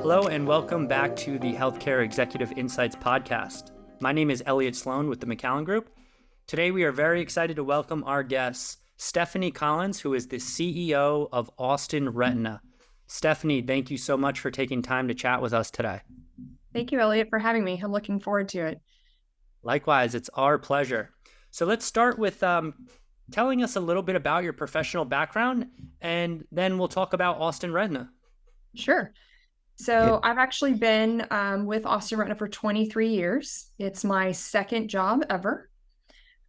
Hello and welcome back to the Healthcare Executive Insights podcast. My name is Elliot Sloan with the Macallan Group. Today we are very excited to welcome our guest, Stephanie Collins, who is the CEO of Austin Retina. Stephanie, thank you so much for taking time to chat with us today. Thank you, Elliot, for having me. I'm looking forward to it. Likewise, it's our pleasure. So let's start with telling us a little bit about your professional background, and then we'll talk about Austin Retina. Sure. So I've actually been with Austin Retina for 23 years. It's my second job ever.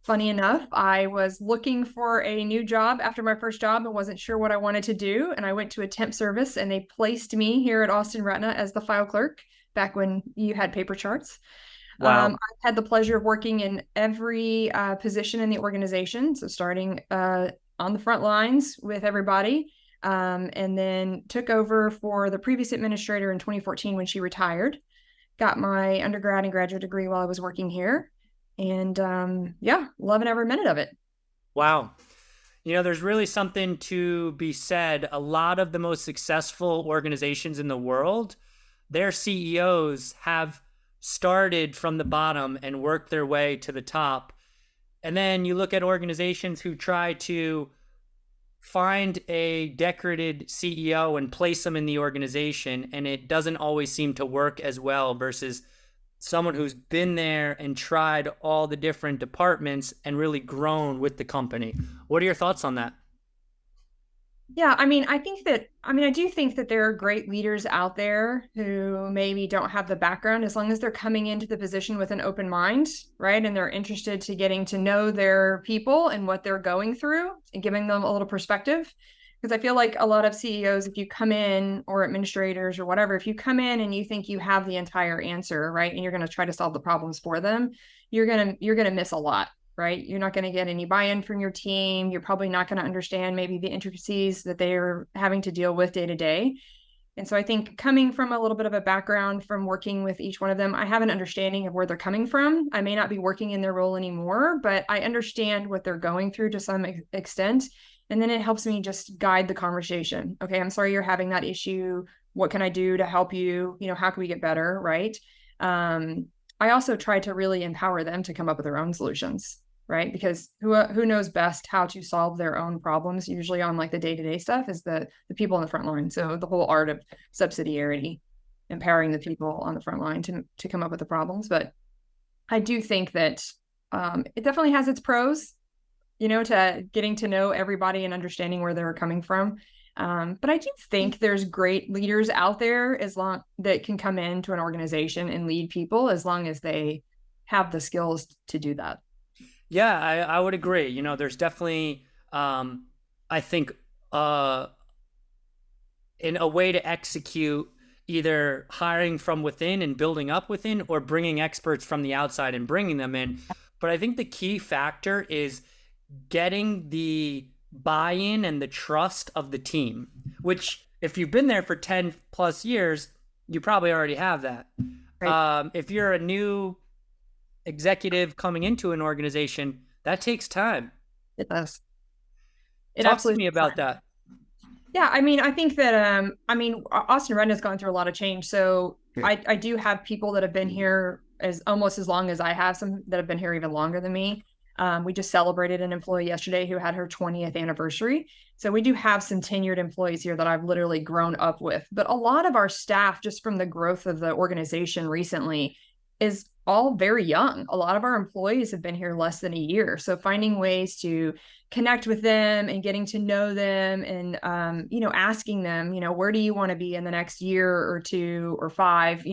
Funny enough, I was looking for a new job after my first job and wasn't sure what I wanted to do. And I went to a temp service and they placed me here at Austin Retina as the file clerk back when you had paper charts. Wow. I've had the pleasure of working in every position in the organization. So starting on the front lines with everybody. And then took over for the previous administrator in 2014 when she retired. Got my undergrad and graduate degree while I was working here. And loving every minute of it. Wow. You know, there's really something to be said. A lot of the most successful organizations in the world, their CEOs have started from the bottom and worked their way to the top. And then you look at organizations who try to find a decorated CEO and place them in the organization, and it doesn't always seem to work as well versus someone who's been there and tried all the different departments and really grown with the company. What are your thoughts on that? Yeah, I do think that there are great leaders out there who maybe don't have the background, as long as they're coming into the position with an open mind, right? And they're interested to getting to know their people and what they're going through and giving them a little perspective. Because I feel like a lot of CEOs, if you come in, or administrators or whatever, if you come in and you think you have the entire answer, right, and you're going to try to solve the problems for them, you're going to miss a lot. Right? You're not going to get any buy-in from your team. You're probably not going to understand maybe the intricacies that they're having to deal with day to day. And so I think coming from a little bit of a background from working with each one of them, I have an understanding of where they're coming from. I may not be working in their role anymore, but I understand what they're going through to some extent. And then it helps me just guide the conversation. Okay, I'm sorry you're having that issue. What can I do to help you? You know, how can we get better? Right? I also try to really empower them to come up with their own solutions. Right? Because who knows best how to solve their own problems, usually on like the day-to-day stuff, is the people on the front line. So the whole art of subsidiarity, empowering the people on the front line to come up with the problems. But I do think that it definitely has its pros, you know, to getting to know everybody and understanding where they're coming from. But I do think there's great leaders out there that can come into an organization and lead people, as long as they have the skills to do that. Yeah, I would agree. You know, there's definitely, I think, in a way to execute either hiring from within and building up within, or bringing experts from the outside and bringing them in. But I think the key factor is getting the buy-in and the trust of the team, which if you've been there for 10 plus years, you probably already have that. Right. If you're a new executive coming into an organization, that takes time. It does. Talk to me about that. Yeah, I mean, I think that Austin Retina has gone through a lot of change. So I do have people that have been here almost as long as I have, some that have been here even longer than me. We just celebrated an employee yesterday who had her 20th anniversary. So we do have some tenured employees here that I've literally grown up with. But a lot of our staff, just from the growth of the organization recently, is all very young. A lot of our employees have been here less than a year. So finding ways to connect with them and getting to know them and, asking them, where do you want to be in the next year or 2 or 5?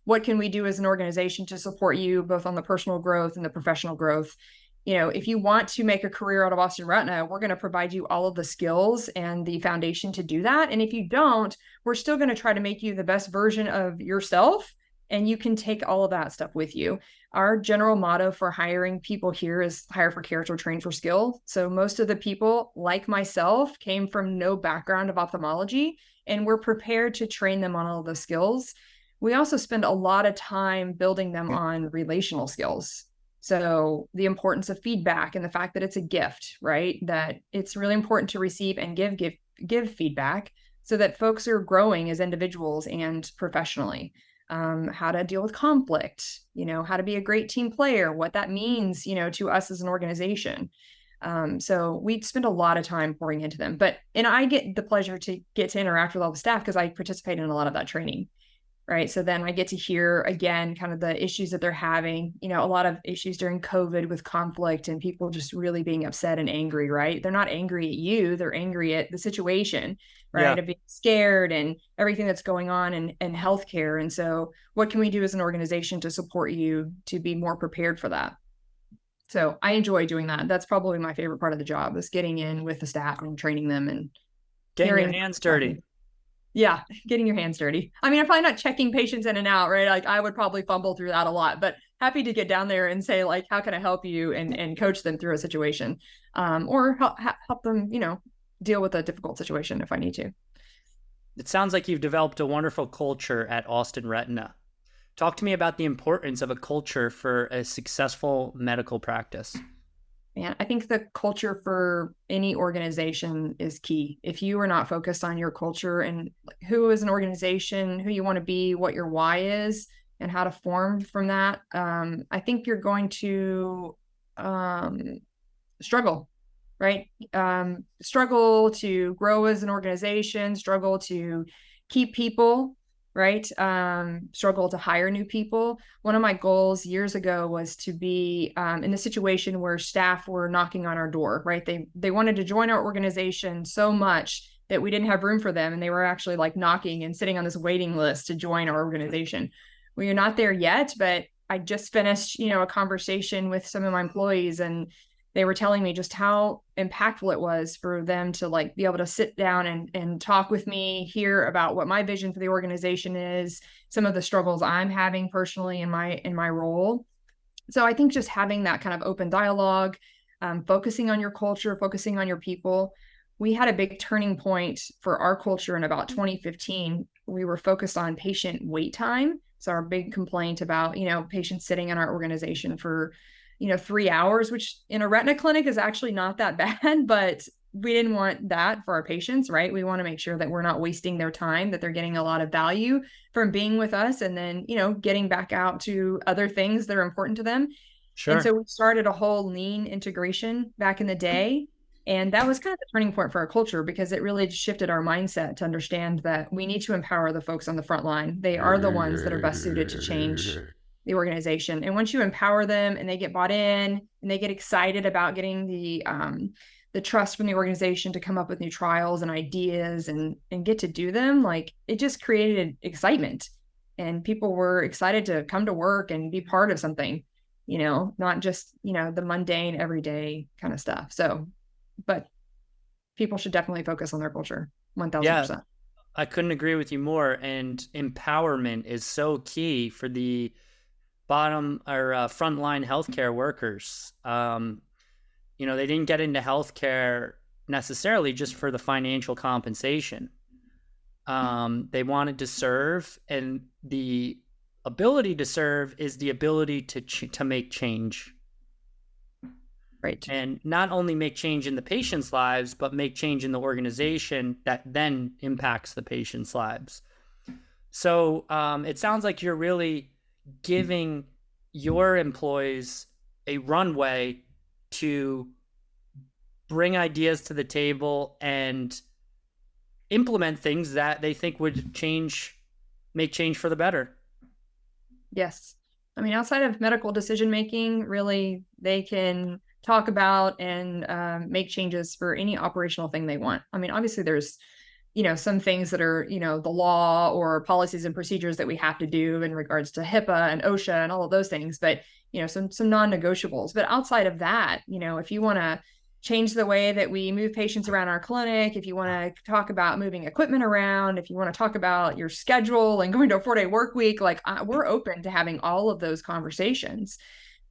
What can we do as an organization to support you both on the personal growth and the professional growth? If you want to make a career out of Austin Retina, we're going to provide you all of the skills and the foundation to do that. And if you don't, we're still going to try to make you the best version of yourself. And you can take all of that stuff with you. Our general motto for hiring people here is hire for character, train for skill. So most of the people, like myself, came from no background of ophthalmology, and we're prepared to train them on all of the skills. We also spend a lot of time building them on relational skills. So the importance of feedback and the fact that it's a gift, right? That it's really important to receive and give feedback. so that folks are growing as individuals and professionally. How to deal with conflict, how to be a great team player, what that means, to us as an organization. So we spend a lot of time pouring into them, and I get the pleasure to get to interact with all the staff because I participate in a lot of that training. Right. So then I get to hear again kind of the issues that they're having, a lot of issues during COVID with conflict and people just really being upset and angry, right? They're not angry at you, they're angry at the situation, Yeah. right? Of being scared and everything that's going on in healthcare. And so what can we do as an organization to support you to be more prepared for that? So I enjoy doing that. That's probably my favorite part of the job, is getting in with the staff and training them and Getting your hearing. hands dirty. Yeah, getting your hands dirty. I mean, I'm probably not checking patients in and out, right? Like I would probably fumble through that a lot, but happy to get down there and say, like, how can I help you, and coach them through a situation, or help them, deal with a difficult situation if I need to. It sounds like you've developed a wonderful culture at Austin Retina. Talk to me about the importance of a culture for a successful medical practice. And I think the culture for any organization is key. If you are not focused on your culture and who is an organization, who you want to be, what your why is, and how to form from that, I think you're going to struggle, right? Struggle to grow as an organization, struggle to keep people, right? Struggle to hire new people. One of my goals years ago was to be in the situation where staff were knocking on our door, right? They wanted to join our organization so much that we didn't have room for them, and they were actually like knocking and sitting on this waiting list to join our organization. We are not there yet, but I just finished, a conversation with some of my employees, and they were telling me just how impactful it was for them to like be able to sit down and talk with me, hear about what my vision for the organization is, some of the struggles I'm having personally in my role. So I think just having that kind of open dialogue, focusing on your culture, focusing on your people. We had a big turning point for our culture in about 2015. We were focused on patient wait time. So our big complaint about, patients sitting in our organization for 3 hours, which in a retina clinic is actually not that bad, but we didn't want that for our patients, right? We want to make sure that we're not wasting their time, that they're getting a lot of value from being with us, and then, getting back out to other things that are important to them. Sure. And so we started a whole lean integration back in the day. And that was kind of the turning point for our culture, because it really shifted our mindset to understand that we need to empower the folks on the front line. They are the ones that are best suited to change the organization. And once you empower them and they get bought in and they get excited about getting the trust from the organization to come up with new trials and ideas and get to do them, like it just created excitement, and people were excited to come to work and be part of something, not just, the mundane everyday kind of stuff. So, but people should definitely focus on their culture. 1000%. Yeah, I couldn't agree with you more. And empowerment is so key for the bottom or frontline healthcare workers. They didn't get into healthcare necessarily just for the financial compensation. They wanted to serve, and the ability to serve is the ability to make change. Right. And not only make change in the patient's lives, but make change in the organization that then impacts the patient's lives. So it sounds like you're really giving your employees a runway to bring ideas to the table and implement things that they think would make change for the better. Yes. I mean, outside of medical decision making, really, they can talk about and make changes for any operational thing they want. I mean, obviously there's, some things that are, the law or policies and procedures that we have to do in regards to HIPAA and OSHA and all of those things, but, some non-negotiables. But outside of that, if you want to change the way that we move patients around our clinic, if you want to talk about moving equipment around, if you want to talk about your schedule and going to a 4-day work week, like we're open to having all of those conversations.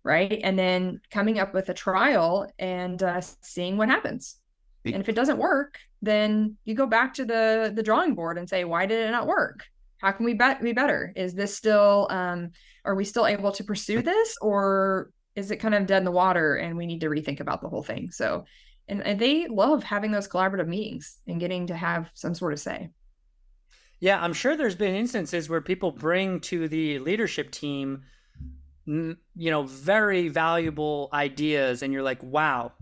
Right. And then coming up with a trial and seeing what happens. And if it doesn't work, then you go back to the drawing board and say, why did it not work? How can we be better? Is this still, are we still able to pursue this, or is it kind of dead in the water and we need to rethink about the whole thing? So, and they love having those collaborative meetings and getting to have some sort of say. Yeah, I'm sure there's been instances where people bring to the leadership team, very valuable ideas, and you're like, wow, All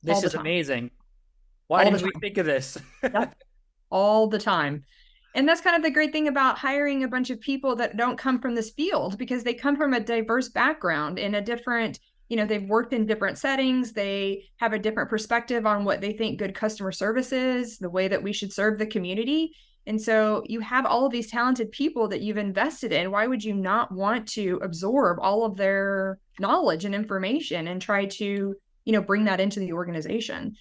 this the is time, amazing. Why all the didn't we time. think of this? Yep. All the time. And that's kind of the great thing about hiring a bunch of people that don't come from this field, because they come from a diverse background in a different, they've worked in different settings. They have a different perspective on what they think good customer service is, the way that we should serve the community. And so you have all of these talented people that you've invested in. Why would you not want to absorb all of their knowledge and information and try to, bring that into the organization?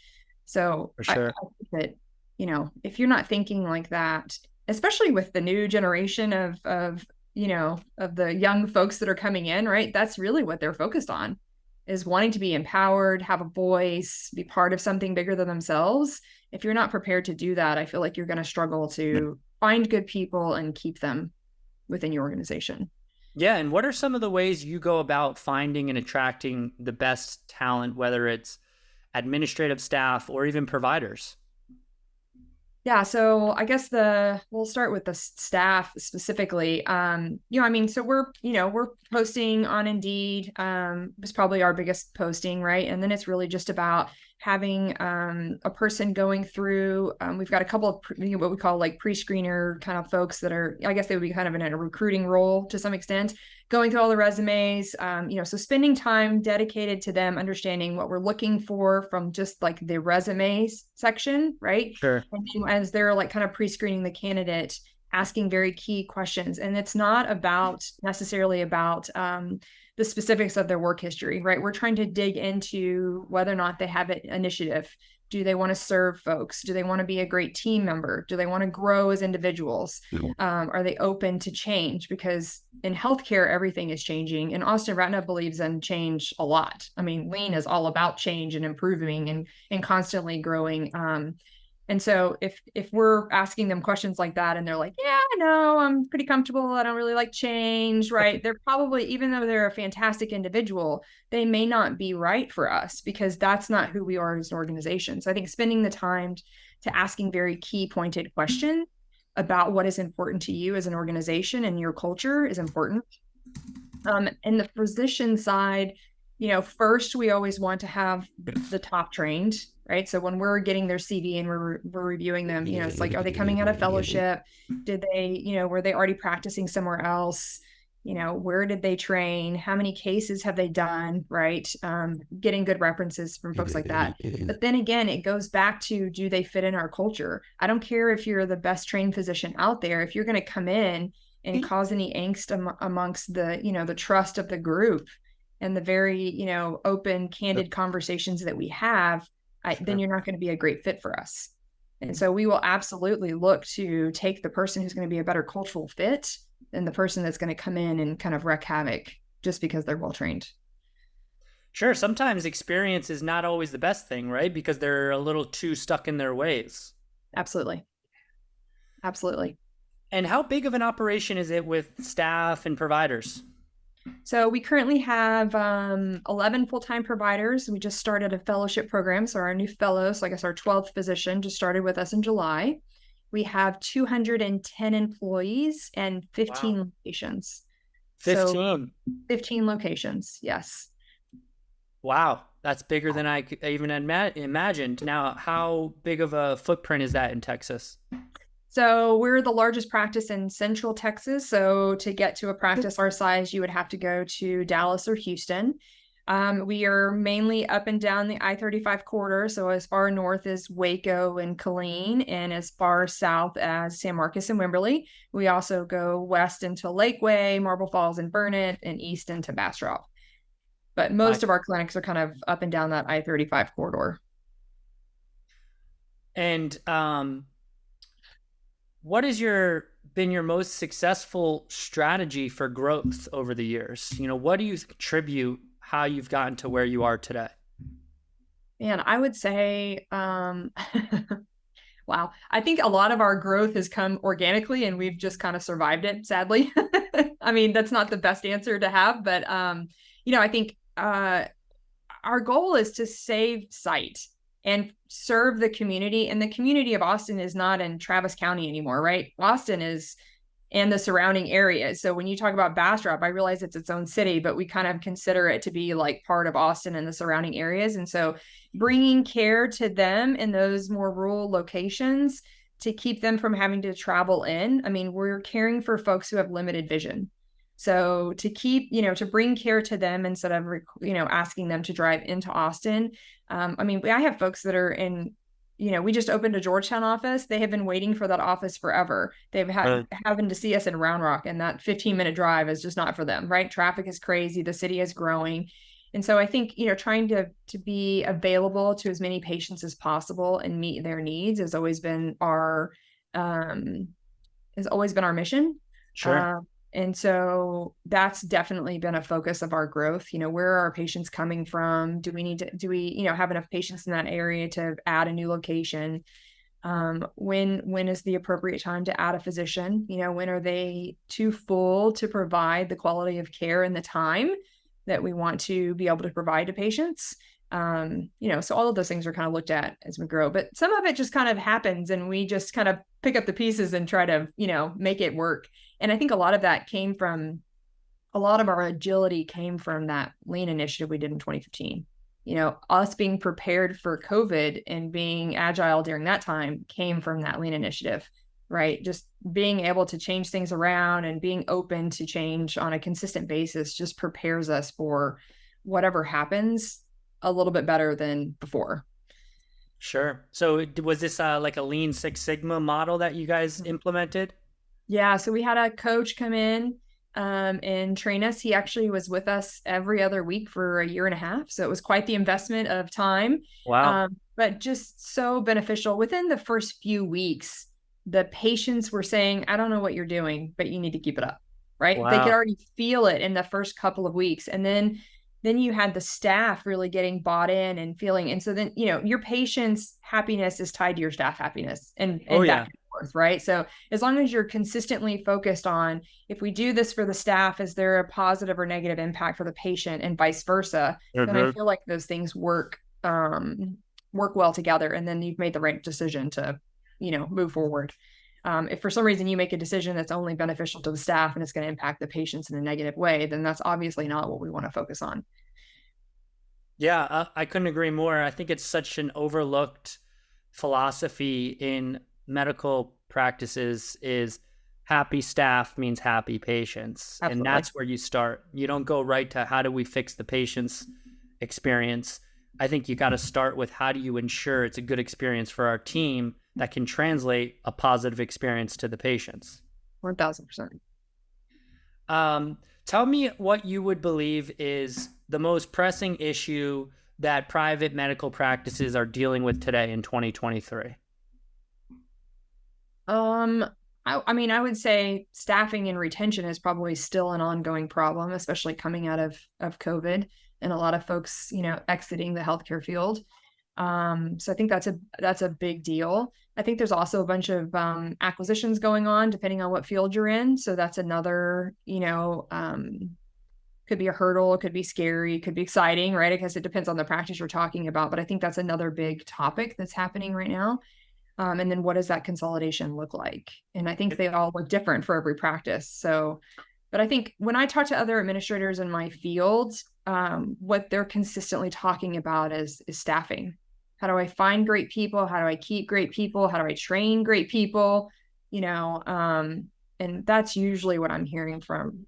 So For I sure. think that, if you're not thinking like that, especially with the new generation of the young folks that are coming in, right? That's really what they're focused on, is wanting to be empowered, have a voice, be part of something bigger than themselves. If you're not prepared to do that, I feel like you're going to struggle to find good people and keep them within your organization. Yeah, and what are some of the ways you go about finding and attracting the best talent, whether it's administrative staff or even providers? Yeah, so I guess we'll start with the staff specifically. So we're posting on Indeed. It's probably our biggest posting, right? And then it's really just about having a person going through. We've got a couple of what we call like pre-screener kind of folks that are, I guess they would be kind of in a recruiting role to some extent, going through all the resumes. So spending time dedicated to them, understanding what we're looking for from just like the resumes section, right? Sure. And then as they're like kind of pre-screening the candidate, asking very key questions. And it's not about necessarily about the specifics of their work history, right? We're trying to dig into whether or not they have an initiative. Do they want to serve folks? Do they want to be a great team member? Do they want to grow as individuals? Are they open to change? Because in healthcare, everything is changing. And Austin Retina believes in change a lot. I mean, Lean is all about change and improving and constantly growing. And so if we're asking them questions like that and they're like, yeah, no, I'm pretty comfortable, I don't really like change, right? They're probably, even though they're a fantastic individual, they may not be right for us, because that's not who we are as an organization. So I think spending the time to asking very key pointed questions about what is important to you as an organization and your culture is important. And the physician side, first we always want to have the top trained, right? So when we're getting their CV and we're reviewing them, it's like, are they coming out of fellowship? Did they, were they already practicing somewhere else? Where did they train? How many cases have they done? Right? Getting good references from folks like that. But then again, it goes back to, do they fit in our culture? I don't care if you're the best trained physician out there. If you're going to come in and cause any angst amongst the trust of the group and the very, open, candid conversations that we have, then you're not going to be a great fit for us. And so we will absolutely look to take the person who's going to be a better cultural fit than the person that's going to come in and kind of wreak havoc just because they're well trained. Sure, sometimes experience is not always the best thing, right? Because they're a little too stuck in their ways. Absolutely. Absolutely. And how big of an operation is it with staff and providers? So we currently have 11 full-time providers. We just started a fellowship program. So our new fellows, so I guess our 12th physician just started with us in July. We have 210 employees and 15 Wow. locations. 15. So 15 locations, yes. Wow, that's bigger than I even imagined. Now, how big of a footprint is that in Texas? So we're the largest practice in Central Texas. So to get to a practice our size, you would have to go to Dallas or Houston. We are mainly up and down the I-35 corridor. So as far north as Waco and Killeen, and as far south as San Marcos and Wimberley. We also go west into Lakeway, Marble Falls and Burnet, and east into Bastrop. But most of our clinics are kind of up and down that I-35 corridor. And what has been your most successful strategy for growth over the years? What do you attribute how you've gotten to where you are today? Man, I would say, wow, I think a lot of our growth has come organically and we've just kind of survived it, sadly. I mean, that's not the best answer to have, but, I think our goal is to save sight and serve the community. And the community of Austin is not in Travis County anymore, right? Austin is and the surrounding areas. So when you talk about Bastrop, I realize it's its own city, but we kind of consider it to be like part of Austin and the surrounding areas. And so bringing care to them in those more rural locations to keep them from having to travel in. I mean, we're caring for folks who have limited vision. So to keep, to bring care to them instead of, asking them to drive into Austin. I mean, I have folks that are in, we just opened a Georgetown office. They have been waiting for that office forever. They've had having to see us in Round Rock, and that 15-minute drive is just not for them, right? Traffic is crazy. The city is growing. And so I think, trying to be available to as many patients as possible and meet their needs has always been our mission. Sure. And so that's definitely been a focus of our growth. Where are our patients coming from? Do we have enough patients in that area to add a new location? When is the appropriate time to add a physician? When are they too full to provide the quality of care and the time that we want to be able to provide to patients? So all of those things are kind of looked at as we grow, but some of it just kind of happens and we just kind of pick up the pieces and try to, make it work. And I think a lot of our agility came from that lean initiative we did in 2015. Us being prepared for COVID and being agile during that time came from that lean initiative, right? Just being able to change things around and being open to change on a consistent basis just prepares us for whatever happens a little bit better than before. Sure. So was this like a Lean Six Sigma model that you guys implemented? Yeah. So we had a coach come in and train us. He actually was with us every other week for a year and a half. So it was quite the investment of time, Wow. but just so beneficial. Within the first few weeks, the patients were saying, I don't know what you're doing, but you need to keep it up, right? They could Wow. already feel it in the first couple of weeks. And then you had the staff really getting bought in and feeling. And so then, your patient's happiness is tied to your staff happiness and Oh back yeah. and forth, right? So as long as you're consistently focused on, if we do this for the staff, is there a positive or negative impact for the patient and vice versa? Then I feel like those things work well together. And then you've made the right decision to, move forward. If for some reason you make a decision that's only beneficial to the staff and it's going to impact the patients in a negative way, then that's obviously not what we want to focus on. Yeah, I couldn't agree more. I think it's such an overlooked philosophy in medical practices is happy staff means happy patients. And Absolutely. that's where you start. You don't go right to how do we fix the patient's experience. I think you got to start with how do you ensure it's a good experience for our team that can translate a positive experience to the patients. 1000%. Tell me what you would believe is the most pressing issue that private medical practices are dealing with today in 2023. I mean, I would say staffing and retention is probably still an ongoing problem, especially coming out of COVID and a lot of folks, exiting the healthcare field. So I think that's a big deal. I think there's also a bunch of acquisitions going on depending on what field you're in. So that's another, could be a hurdle, it could be scary, it could be exciting, right? I guess it depends on the practice you're talking about, but I think that's another big topic that's happening right now. And then what does that consolidation look like? And I think they all look different for every practice. So, but I think when I talk to other administrators in my field, what they're consistently talking about is staffing. How do I find great people? How do I keep great people? How do I train great people? And that's usually what I'm hearing from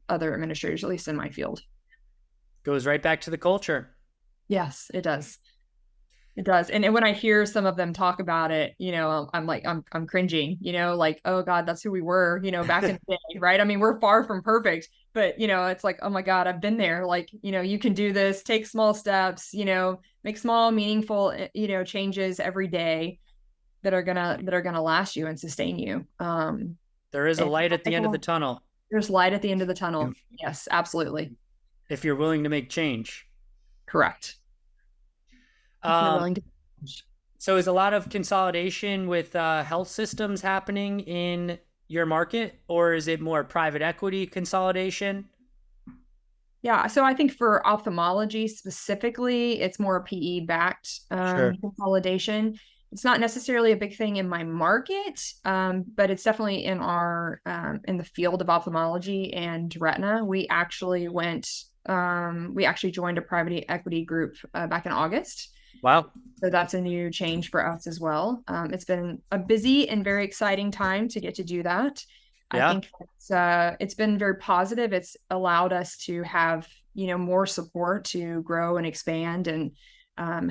other administrators, at least in my field. Goes right back to the culture. Yes, it does. It does. And when I hear some of them talk about it, I'm like, I'm cringing, like, oh God, that's who we were, back in the day, right? I mean, we're far from perfect, but it's like, oh my God, I've been there. Like, you can do this, take small steps, make small, meaningful, changes every day that are gonna last you and sustain you. There is a light at the end of the tunnel. There's light at the end of the tunnel. Yes, absolutely. If you're willing to make change. Correct. If you're willing to. So is a lot of consolidation with health systems happening in your market, or is it more private equity consolidation? Yeah, so I think for ophthalmology specifically, it's more PE backed Sure. consolidation. It's not necessarily a big thing in my market, but it's definitely in our in the field of ophthalmology and retina. We actually joined a private equity group back in August. Wow. So that's a new change for us as well. It's been a busy and very exciting time to get to do that. I Yeah. think it's been very positive. It's allowed us to have, more support to grow and expand and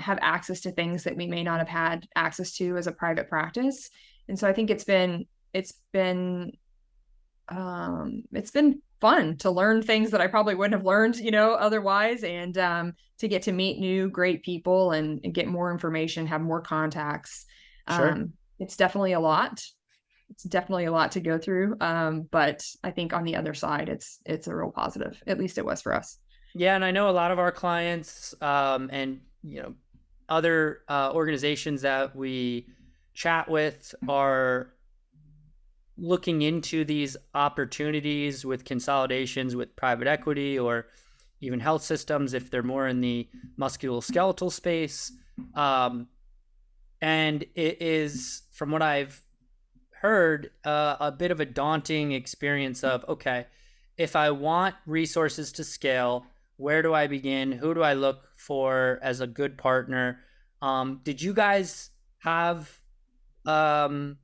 have access to things that we may not have had access to as a private practice. And so I think it's been fun to learn things that I probably wouldn't have learned, otherwise, and to get to meet new great people and get more information, have more contacts. Sure. It's definitely a lot. It's definitely a lot to go through. But I think on the other side, it's a real positive. At least it was for us. Yeah, and I know a lot of our clients, and other organizations that we chat with are looking into these opportunities with consolidations with private equity or even health systems if they're more in the musculoskeletal space. And it is, from what I've heard, a bit of a daunting experience of, okay, if I want resources to scale, where do I begin? Who do I look for as a good partner? Did you guys have, a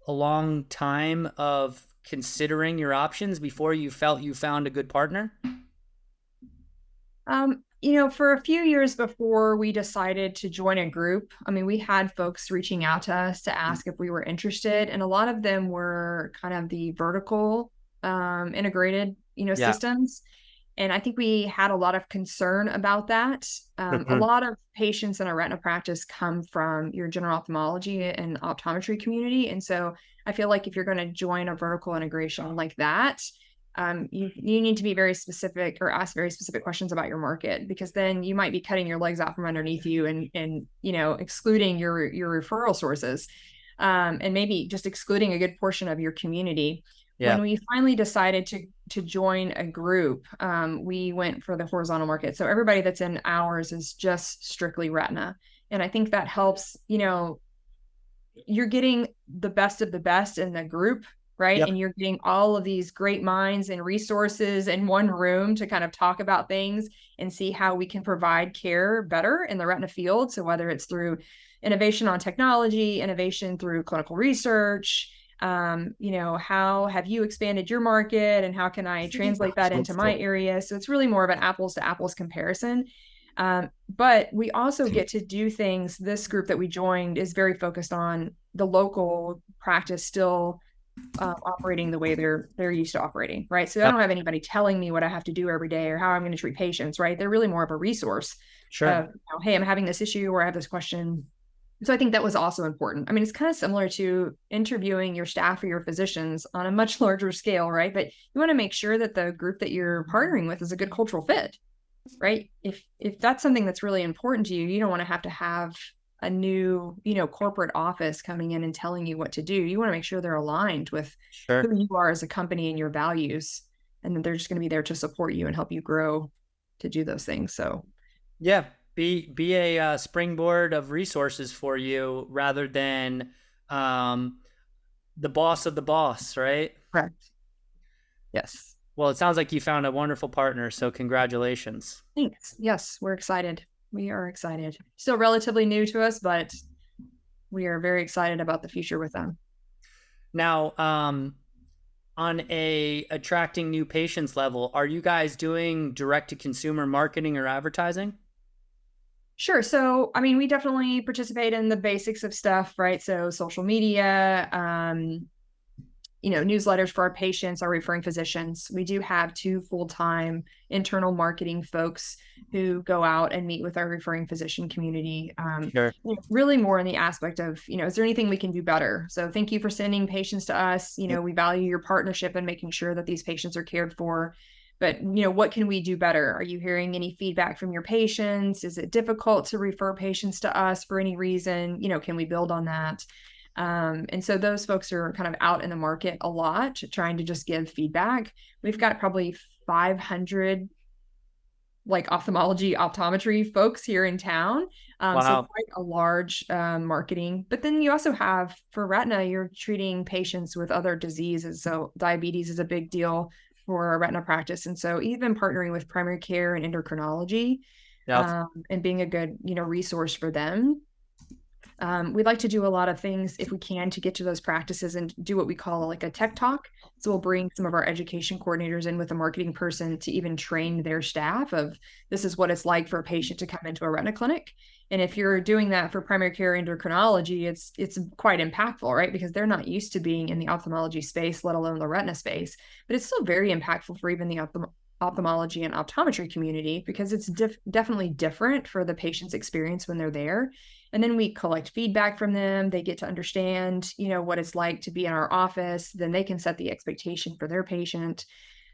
long time of considering your options before you felt you found a good partner? For a few years before we decided to join a group, I mean, we had folks reaching out to us to ask if we were interested, and a lot of them were kind of the vertical integrated, Yeah. systems. And I think we had a lot of concern about that. A Mhm. lot of patients in our retina practice come from your general ophthalmology and optometry community. And so I feel like if you're going to join a vertical integration like that, you need to be very specific or ask very specific questions about your market, because then you might be cutting your legs out from underneath you and excluding your referral sources, and maybe just excluding a good portion of your community. Yeah. When we finally decided to join a group, we went for the horizontal market. So everybody that's in ours is just strictly retina. And I think that helps, you're getting the best of the best in the group, right? Yep. And you're getting all of these great minds and resources in one room to kind of talk about things and see how we can provide care better in the retina field. So whether it's through innovation on technology, innovation through clinical research, how have you expanded your market and how can I translate that into my area? So it's really more of an apples to apples comparison. But we also get to do things. This group that we joined is very focused on the local practice still operating the way they're used to operating, right? So I Yep. don't have anybody telling me what I have to do every day or how I'm going to treat patients, right? They're really more of a resource Sure. of, hey, I'm having this issue or I have this question. So I think that was also important. I mean, it's kind of similar to interviewing your staff or your physicians on a much larger scale, right? But you want to make sure that the group that you're partnering with is a good cultural fit, right? If that's something that's really important to you, you don't want to have a new, corporate office coming in and telling you what to do. You want to make sure they're aligned with Sure. who you are as a company and your values, and that they're just going to be there to support you and help you grow to do those things. So Yeah. Be a springboard of resources for you rather than um, the boss of the boss, right? correct. Yes. Well, it sounds like you found a wonderful partner, so congratulations. Thanks. Yes, we're excited. We are excited. Still relatively new to us, but we are very excited about the future with them. Now, on a attracting new patients level, are you guys doing direct to consumer marketing or advertising? Sure. So, I mean, we definitely participate in the basics of stuff, right? So, social media, newsletters for our patients, our referring physicians. We do have 2 full-time internal marketing folks who go out and meet with our referring physician community. Sure. Really more in the aspect of, is there anything we can do better? So thank you for sending patients to us. We value your partnership and making sure that these patients are cared for. But, what can we do better? Are you hearing any feedback from your patients? Is it difficult to refer patients to us for any reason? Can we build on that? And so those folks are kind of out in the market a lot, trying to just give feedback. We've got probably 500 like optometry folks here in town. So Wow. quite a large marketing. But then you also have for retina, you're treating patients with other diseases. So diabetes is a big deal for a retina practice. And so even partnering with primary care and endocrinology Yep. and being a good, resource for them. We'd like to do a lot of things if we can to get to those practices and do what we call like a tech talk. So we'll bring some of our education coordinators in with a marketing person to even train their staff of this is what it's like for a patient to come into a retina clinic. And if you're doing that for primary care endocrinology, it's quite impactful, right? Because they're not used to being in the ophthalmology space, let alone the retina space. But it's still very impactful for even the ophthalmology and optometry community because it's definitely different for the patient's experience when they're there. And then we collect feedback from them. They get to understand, what it's like to be in our office. Then they can set the expectation for their patient.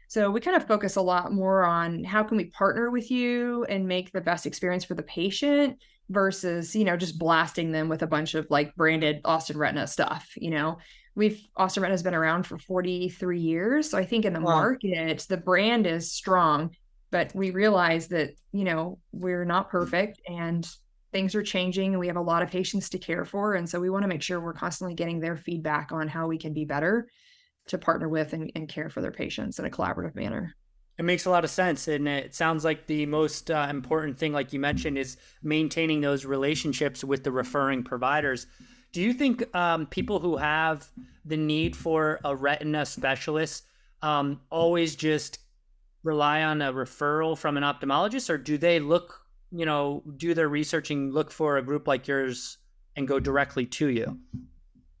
So we kind of focus a lot more on how can we partner with you and make the best experience for the patient versus, just blasting them with a bunch of like branded Austin Retina stuff. Austin Retina has been around for 43 years. So I think in the Wow. market, the brand is strong, but we realize that, we're not perfect and things are changing and we have a lot of patients to care for. And so we want to make sure we're constantly getting their feedback on how we can be better to partner with and care for their patients in a collaborative manner. It makes a lot of sense. And it sounds like the most important thing, like you mentioned, is maintaining those relationships with the referring providers. Do you think people who have the need for a retina specialist always just rely on a referral from an ophthalmologist, or do they look, do their research and look for a group like yours and go directly to you?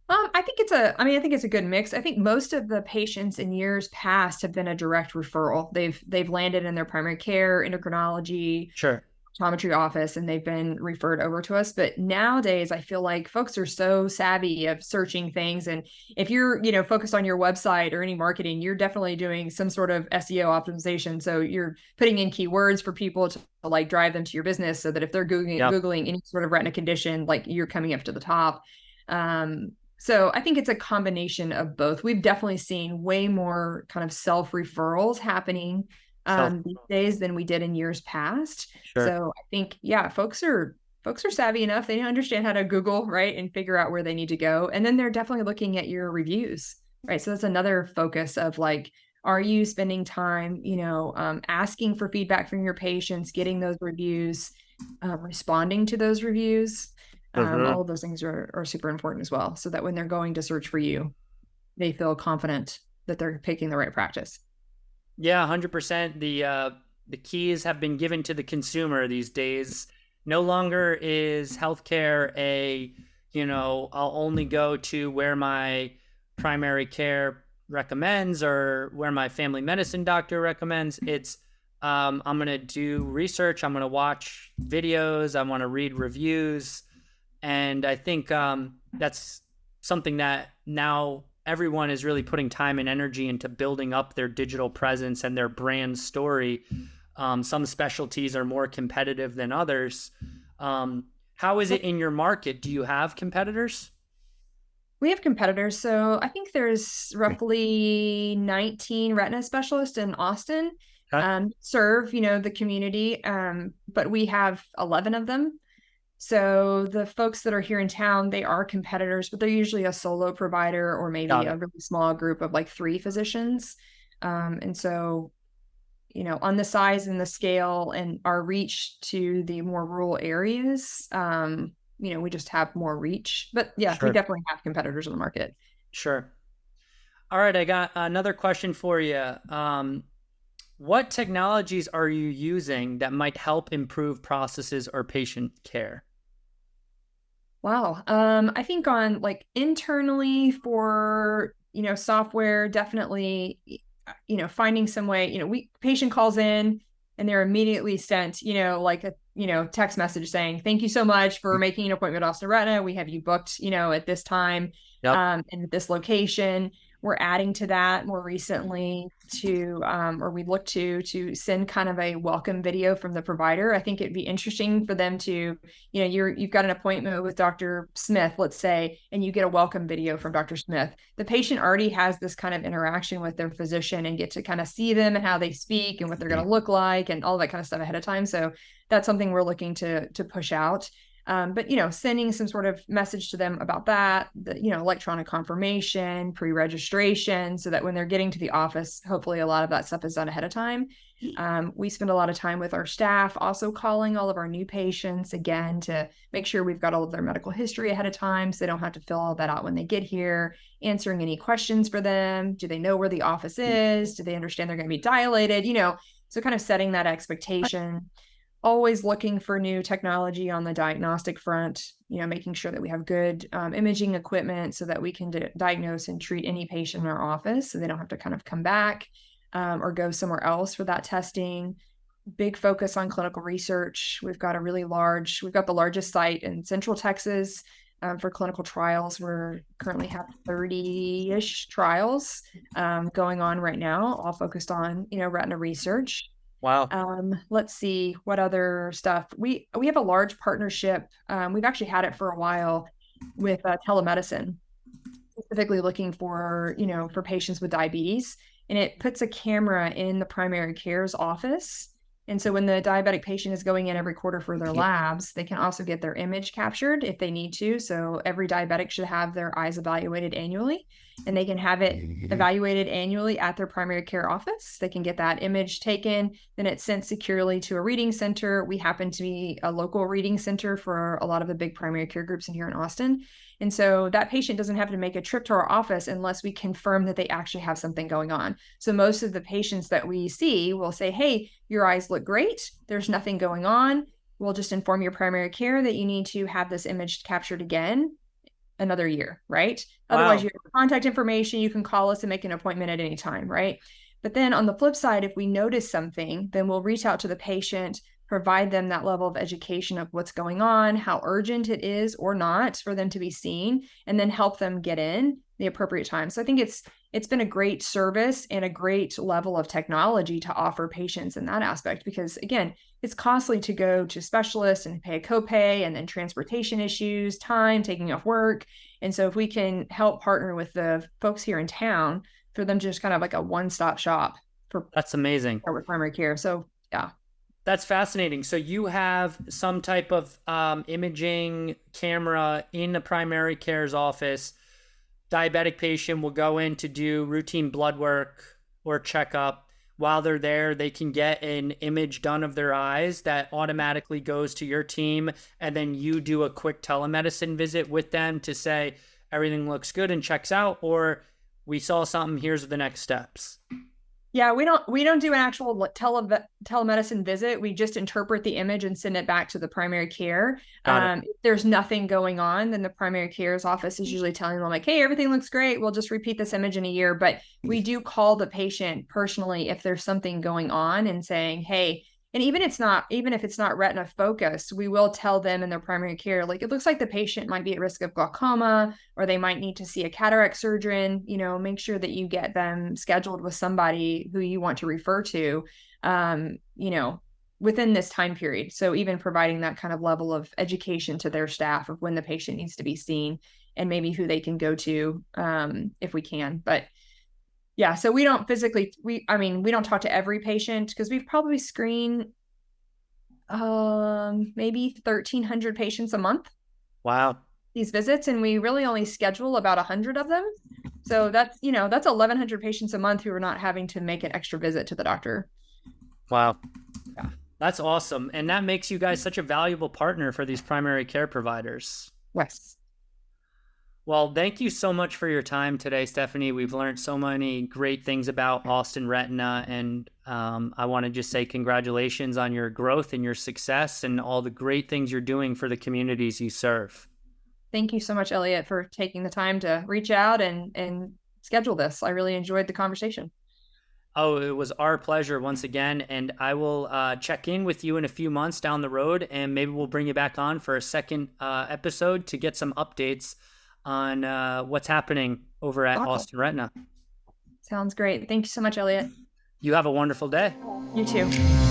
I think it's a good mix. I think most of the patients in years past have been a direct referral. They've landed in their primary care, endocrinology, Sure. optometry office, and they've been referred over to us. But nowadays, I feel like folks are so savvy of searching things. And if you're, focused on your website or any marketing, you're definitely doing some sort of SEO optimization. So you're putting in keywords for people to like drive them to your business so that if they're Yep. Googling any sort of retina condition, like you're coming up to the top. So I think it's a combination of both. We've definitely seen way more kind of self referrals happening Self. these days than we did in years past. Sure. So I think, yeah, folks are savvy enough. They understand how to Google, right, and figure out where they need to go. And then they're definitely looking at your reviews, right? So that's another focus of like, are you spending time, asking for feedback from your patients, getting those reviews, responding to those reviews? Mhm. All of those things are super important as well. So that when they're going to search for you, they feel confident that they're picking the right practice. Yeah, 100%. The keys have been given to the consumer these days. No longer is healthcare I'll only go to where my primary care recommends or where my family medicine doctor recommends. It's I'm going to do research, I'm going to watch videos, I want to read reviews. And I think that's something that now everyone is really putting time and energy into building up their digital presence and their brand story. Some specialties are more competitive than others. How is it in your market? Do you have competitors? We have competitors. So I think there's roughly 19 retina specialists in Austin, Okay. serve, the community. But we have 11 of them. So the folks that are here in town, they are competitors, but they're usually a solo provider or maybe Got a it. really small group of like 3 physicians. And so, on the size and the scale and our reach to the more rural areas, we just have more reach. But yeah, we Sure. definitely have competitors in the market. Sure. All right. I got another question for you. What technologies are you using that might help improve processes or patient care? Wow. I think on like internally for, software, definitely, finding some way, patient calls in and they're immediately sent, like a, text message saying, thank you so much for making an appointment with Austin Retina. We have you booked, at this time, Yep. and at this location. we're adding to that more recently to, or we look to send kind of a welcome video from the provider. I think it'd be interesting for them to, you've got an appointment with Dr. Smith, let's say, and you get a welcome video from Dr. Smith. The patient already has this kind of interaction with their physician and get to kind of see them and how they speak and what they're going to look like and all that kind of stuff ahead of time. So that's something we're looking to push out. But, sending some sort of message to them about that, electronic confirmation, pre-registration, so that when they're getting to the office, hopefully a lot of that stuff is done ahead of time. We spend a lot of time with our staff, also calling all of our new patients, again, to make sure we've got all of their medical history ahead of time so they don't have to fill all that out when they get here, answering any questions for them. Do they know where the office is? Do they understand they're going to be dilated? So kind of setting that expectation. Always looking for new technology on the diagnostic front, making sure that we have good imaging equipment so that we can diagnose and treat any patient in our office so they don't have to kind of come back or go somewhere else for that testing. Big focus on clinical research. We've got the largest site in Central Texas for clinical trials. We're currently have 30-ish trials going on right now, all focused on, retina research. Wow. Let's see what other stuff. We have a large partnership. We've actually had it for a while with telemedicine, specifically looking for, for patients with diabetes. And it puts a camera in the primary care's office. And so when the diabetic patient is going in every quarter for their labs, they can also get their image captured if they need to. So every diabetic should have their eyes evaluated annually, and they can have it evaluated annually at their primary care office. They can get that image taken, then it's sent securely to a reading center. We happen to be a local reading center for a lot of the big primary care groups in here in Austin. And so that patient doesn't have to make a trip to our office unless we confirm that they actually have something going on. So most of the patients that we see will say, hey, your eyes look great. There's nothing going on. We'll just inform your primary care that you need to have this image captured again another year, right? Wow. Otherwise, you have contact information. You can call us and make an appointment at any time, right? But then on the flip side, if we notice something, then we'll reach out to the patient, provide them that level of education of what's going on, how urgent it is or not for them to be seen, and then help them get in the appropriate time. So I think it's been a great service and a great level of technology to offer patients in that aspect, because again, it's costly to go to specialists and pay a copay and then transportation issues, time, taking off work. And so if we can help partner with the folks here in town for them just kind of like a one-stop shop for that's amazing with primary care. So yeah. That's fascinating. So you have some type of imaging camera in the primary care's office. Diabetic patient will go in to do routine blood work or checkup. While they're there, they can get an image done of their eyes that automatically goes to your team. And then you do a quick telemedicine visit with them to say, everything looks good and checks out, or we saw something, here's the next steps. Yeah, we don't do an actual telemedicine visit. We just interpret the image and send it back to the primary care. If there's nothing going on, then the primary care's office is usually telling them like, hey, everything looks great. We'll just repeat this image in a year. But we do call the patient personally if there's something going on and saying, hey, and even if it's not retina focused, we will tell them in their primary care, like, it looks like the patient might be at risk of glaucoma, or they might need to see a cataract surgeon. Make sure that you get them scheduled with somebody who you want to refer to, within this time period. So even providing that kind of level of education to their staff of when the patient needs to be seen and maybe who they can go to, if we can. But yeah, so we don't we don't talk to every patient, because we've probably screened maybe 1,300 patients a month. Wow. These visits, and we really only schedule about 100 of them. So that's 1,100 patients a month who are not having to make an extra visit to the doctor. Wow. Yeah. That's awesome. And that makes you guys such a valuable partner for these primary care providers. Yes. Well, thank you so much for your time today, Stephanie. We've learned so many great things about Austin Retina, and I want to just say congratulations on your growth and your success and all the great things you're doing for the communities you serve. Thank you so much, Elliot, for taking the time to reach out and schedule this. I really enjoyed the conversation. Oh, it was our pleasure once again, and I will check in with you in a few months down the road, and maybe we'll bring you back on for a second episode to get some updates on what's happening over at Austin Retina. Sounds great. Thank you so much, Elliot. You have a wonderful day. You too.